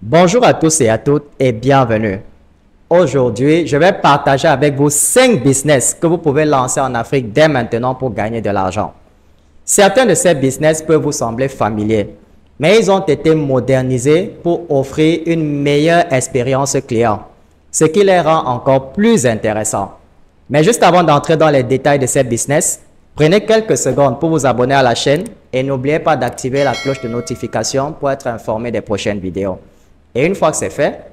Bonjour à tous et à toutes et bienvenue. Aujourd'hui, je vais partager avec vous 5 business que vous pouvez lancer en Afrique dès maintenant pour gagner de l'argent. Certains de ces business peuvent vous sembler familiers, mais ils ont été modernisés pour offrir une meilleure expérience client, ce qui les rend encore plus intéressants. Mais juste avant d'entrer dans les détails de ces business, prenez quelques secondes pour vous abonner à la chaîne et n'oubliez pas d'activer la cloche de notification pour être informé des prochaines vidéos. Et une fois que c'est fait,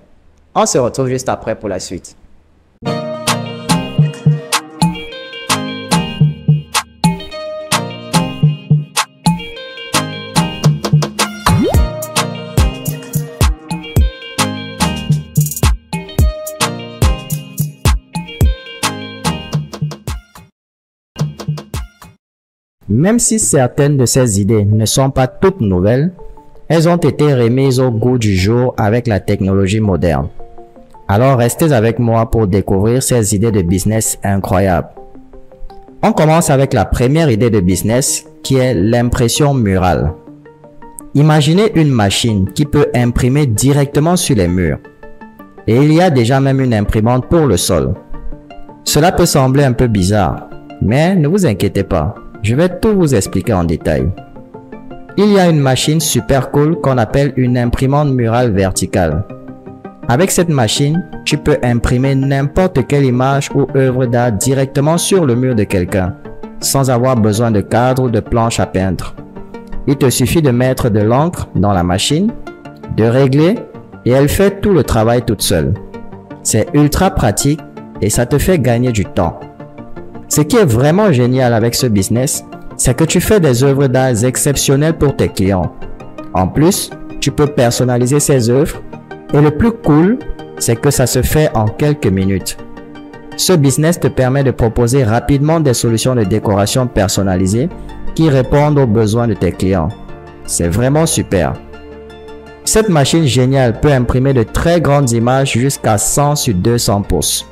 on se retrouve juste après pour la suite. Même si certaines de ces idées ne sont pas toutes nouvelles, elles ont été remises au goût du jour avec la technologie moderne. Alors restez avec moi pour découvrir ces idées de business incroyables. On commence avec la première idée de business qui est l'impression murale. Imaginez une machine qui peut imprimer directement sur les murs. Et il y a déjà même une imprimante pour le sol. Cela peut sembler un peu bizarre, mais ne vous inquiétez pas, je vais tout vous expliquer en détail. Il y a une machine super cool qu'on appelle une imprimante murale verticale. Avec cette machine, tu peux imprimer n'importe quelle image ou œuvre d'art directement sur le mur de quelqu'un, sans avoir besoin de cadre ou de planche à peindre. Il te suffit de mettre de l'encre dans la machine, de régler et elle fait tout le travail toute seule. C'est ultra pratique et ça te fait gagner du temps. Ce qui est vraiment génial avec ce business, c'est que tu fais des œuvres d'art exceptionnelles pour tes clients. En plus, tu peux personnaliser ces œuvres et le plus cool, c'est que ça se fait en quelques minutes. Ce business te permet de proposer rapidement des solutions de décoration personnalisées qui répondent aux besoins de tes clients. C'est vraiment super. Cette machine géniale peut imprimer de très grandes images jusqu'à 100 sur 200 pouces.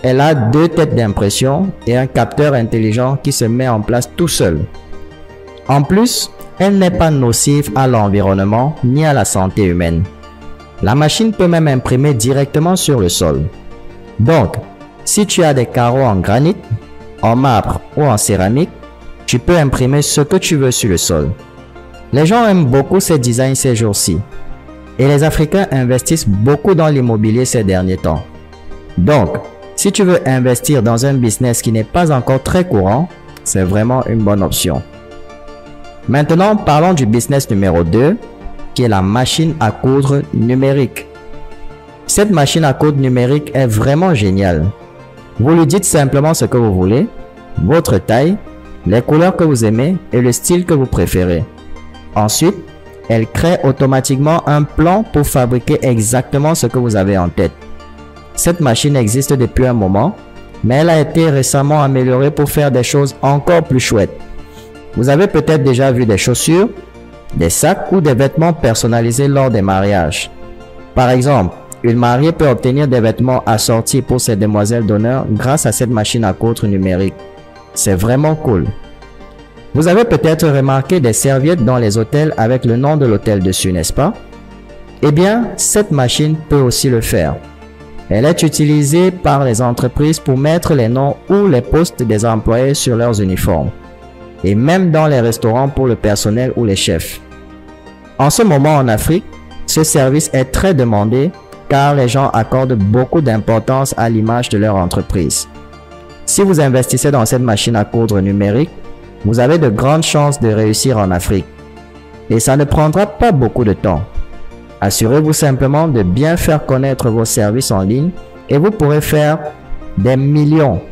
Elle a 2 têtes d'impression et un capteur intelligent qui se met en place tout seul. En plus, elle n'est pas nocive à l'environnement ni à la santé humaine. La machine peut même imprimer directement sur le sol. Donc, si tu as des carreaux en granit, en marbre ou en céramique, tu peux imprimer ce que tu veux sur le sol. Les gens aiment beaucoup ces designs ces jours-ci. Et les Africains investissent beaucoup dans l'immobilier ces derniers temps. Donc, si tu veux investir dans un business qui n'est pas encore très courant, c'est vraiment une bonne option. Maintenant, parlons du business numéro 2, qui est la machine à coudre numérique. Cette machine à coudre numérique est vraiment géniale. Vous lui dites simplement ce que vous voulez, votre taille, les couleurs que vous aimez et le style que vous préférez. Ensuite, elle crée automatiquement un plan pour fabriquer exactement ce que vous avez en tête. Cette machine existe depuis un moment, mais elle a été récemment améliorée pour faire des choses encore plus chouettes. Vous avez peut-être déjà vu des chaussures, des sacs ou des vêtements personnalisés lors des mariages. Par exemple, une mariée peut obtenir des vêtements assortis pour ses demoiselles d'honneur grâce à cette machine à coudre numérique. C'est vraiment cool. Vous avez peut-être remarqué des serviettes dans les hôtels avec le nom de l'hôtel dessus, n'est-ce pas? Eh bien, cette machine peut aussi le faire. Elle est utilisée par les entreprises pour mettre les noms ou les postes des employés sur leurs uniformes. Et même dans les restaurants pour le personnel ou les chefs. En ce moment en Afrique, ce service est très demandé car les gens accordent beaucoup d'importance à l'image de leur entreprise. Si vous investissez dans cette machine à coudre numérique, vous avez de grandes chances de réussir en Afrique. Et ça ne prendra pas beaucoup de temps. Assurez-vous simplement de bien faire connaître vos services en ligne et vous pourrez faire des millions.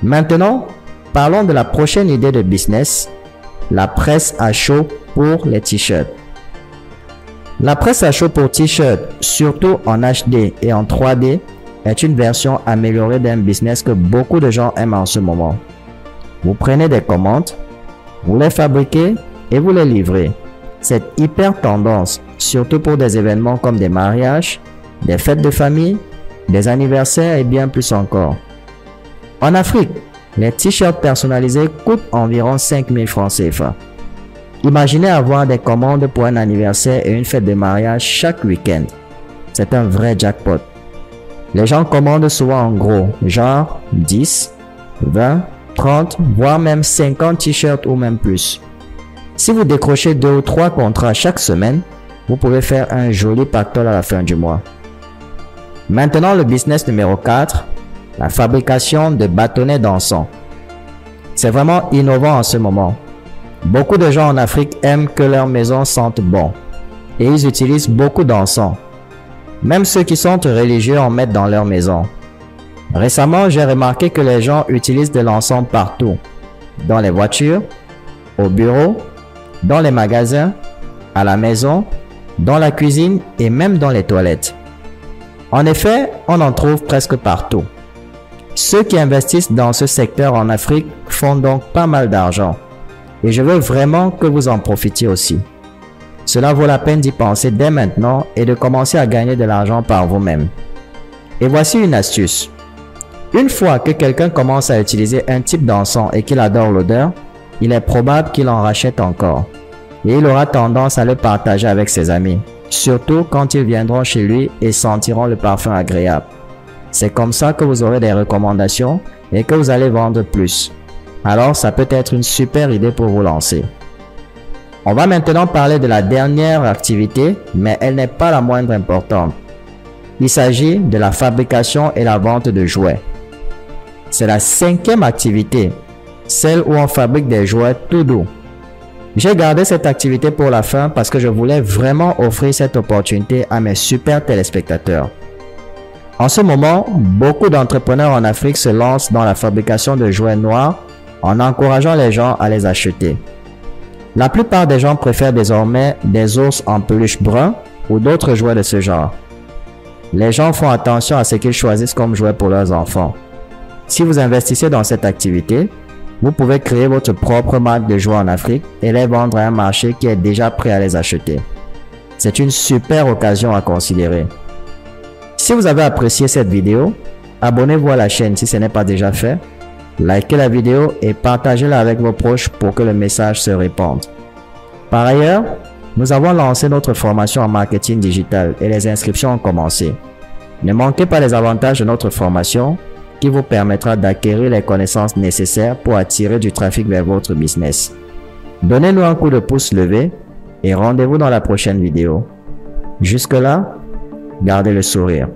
Maintenant, parlons de la prochaine idée de business, la presse à chaud pour les t-shirts. La presse à chaud pour t-shirts, surtout en HD et en 3D, est une version améliorée d'un business que beaucoup de gens aiment en ce moment. Vous prenez des commandes, vous les fabriquez et vous les livrez. C'est hyper tendance, surtout pour des événements comme des mariages, des fêtes de famille, des anniversaires et bien plus encore. En Afrique, les t-shirts personnalisés coûtent environ 5 000 francs CFA. Imaginez avoir des commandes pour un anniversaire et une fête de mariage chaque week-end. C'est un vrai jackpot. Les gens commandent souvent en gros, genre 10, 20, 30, voire même 50 t-shirts ou même plus. Si vous décrochez 2 ou 3 contrats chaque semaine, vous pouvez faire un joli pactole à la fin du mois. Maintenant, le business numéro 4, la fabrication de bâtonnets d'encens. C'est vraiment innovant en ce moment. Beaucoup de gens en Afrique aiment que leur maison sente bon et ils utilisent beaucoup d'encens. Même ceux qui sont religieux en mettent dans leur maison. Récemment, j'ai remarqué que les gens utilisent de l'encens partout, dans les voitures, au bureau, dans les magasins, à la maison, dans la cuisine et même dans les toilettes. En effet, on en trouve presque partout. Ceux qui investissent dans ce secteur en Afrique font donc pas mal d'argent. Et je veux vraiment que vous en profitiez aussi. Cela vaut la peine d'y penser dès maintenant et de commencer à gagner de l'argent par vous-même. Et voici une astuce. Une fois que quelqu'un commence à utiliser un type d'encens et qu'il adore l'odeur, il est probable qu'il en rachète encore. Et il aura tendance à le partager avec ses amis, surtout quand ils viendront chez lui et sentiront le parfum agréable. C'est comme ça que vous aurez des recommandations et que vous allez vendre plus. Alors ça peut être une super idée pour vous lancer. On va maintenant parler de la dernière activité, mais elle n'est pas la moindre importante. Il s'agit de la fabrication et la vente de jouets. C'est la 5e activité, celle où on fabrique des jouets tout doux. J'ai gardé cette activité pour la fin parce que je voulais vraiment offrir cette opportunité à mes super téléspectateurs. En ce moment, beaucoup d'entrepreneurs en Afrique se lancent dans la fabrication de jouets noirs en encourageant les gens à les acheter. La plupart des gens préfèrent désormais des ours en peluche brun ou d'autres jouets de ce genre. Les gens font attention à ce qu'ils choisissent comme jouets pour leurs enfants. Si vous investissez dans cette activité, vous pouvez créer votre propre marque de jouets en Afrique et les vendre à un marché qui est déjà prêt à les acheter. C'est une super occasion à considérer. Si vous avez apprécié cette vidéo, abonnez-vous à la chaîne si ce n'est pas déjà fait, likez la vidéo et partagez-la avec vos proches pour que le message se répande. Par ailleurs, nous avons lancé notre formation en marketing digital et les inscriptions ont commencé. Ne manquez pas les avantages de notre formation qui vous permettra d'acquérir les connaissances nécessaires pour attirer du trafic vers votre business. Donnez-nous un coup de pouce levé et rendez-vous dans la prochaine vidéo. Jusque-là, gardez le sourire.